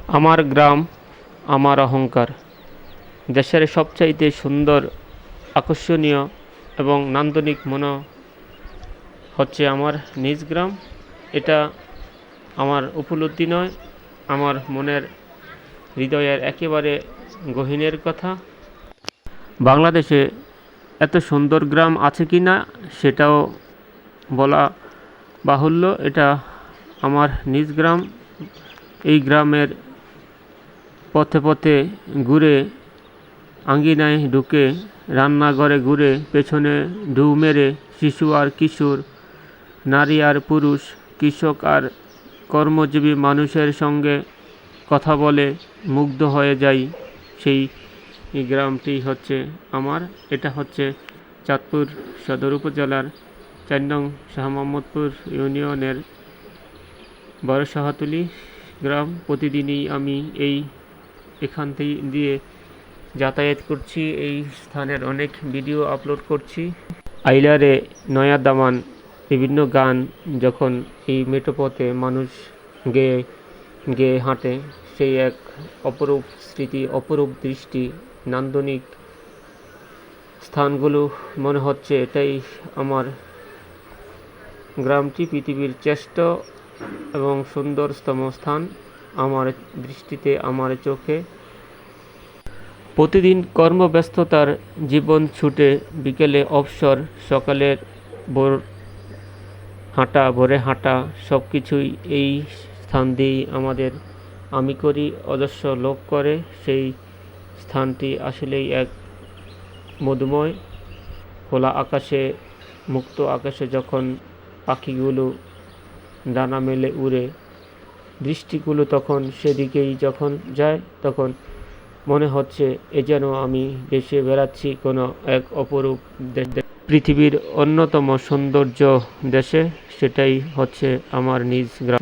আমার গ্রাম আমার অহংকার। দেশের সবচাইতে সুন্দর, আকর্ষণীয় এবং নান্দনিক মনে হচ্ছে আমার নিজ গ্রাম। এটা আমার উপলব্ধি নয়, আমার মনের হৃদয়ের একেবারে গহীনের কথা। বাংলাদেশে এত সুন্দর গ্রাম আছে কি না সেটাও বলা বাহুল্য। এটা আমার নিজ গ্রাম। এই গ্রামের পথে পথে ঘুরে, আঙ্গিনায় ঢুকে, রান্নাঘরে ঘুরে, পেছনে ঢু মেরে শিশু আর কিশোর, নারী আর পুরুষ, কৃষক আর কর্মজীবী মানুষের সঙ্গে কথা বলে মুগ্ধ হয়ে যাই। সেই গ্রামটি হচ্ছে আমার। এটা হচ্ছে চাঁদপুর সদর উপজেলার ৪ নং শাহ মোহাম্মদপুর ইউনিয়নের বড়শাহতলী গ্রাম। প্রতিদিনই আমি এখান দিয়ে যাতায়াত করছি। এই স্থানের অনেক ভিডিও আপলোড করছি। আইলারে, নয়া দামান, বিভিন্ন গান যখন এই মেঠোপথে মানুষ গেয়ে গেয়ে হাঁটে, সেই এক অপরূপ স্মৃতি, অপরূপ দৃষ্টি, নান্দনিক স্থানগুলো মনে হচ্ছে এটাই আমার গ্রামটি পৃথিবীর শ্রেষ্ঠ এবং সুন্দরতম স্থান আমার দৃষ্টিতে, আমার চোখে। প্রতিদিন কর্মব্যস্ততার জীবন ছুটে, বিকেলে অবসর, সকালের ভোরে হাঁটা, সব কিছুই এই স্থান দিয়েই আমি করি, অজস্র লোক করে। সেই স্থানটি আসলেই এক মধুময়। খোলা আকাশে, মুক্ত আকাশে যখন পাখিগুলো ডানা মেলে উড়ে, দৃষ্টিগুলো তখন সেদিকেই যখন যায়, তখন মনে হচ্ছে এ যেন আমি ভেসে বেড়াচ্ছি কোনো এক অপরূপ পৃথিবীর অন্যতম সৌন্দর্য দেশে। সেটাই হচ্ছে আমার নিজ গ্রাম।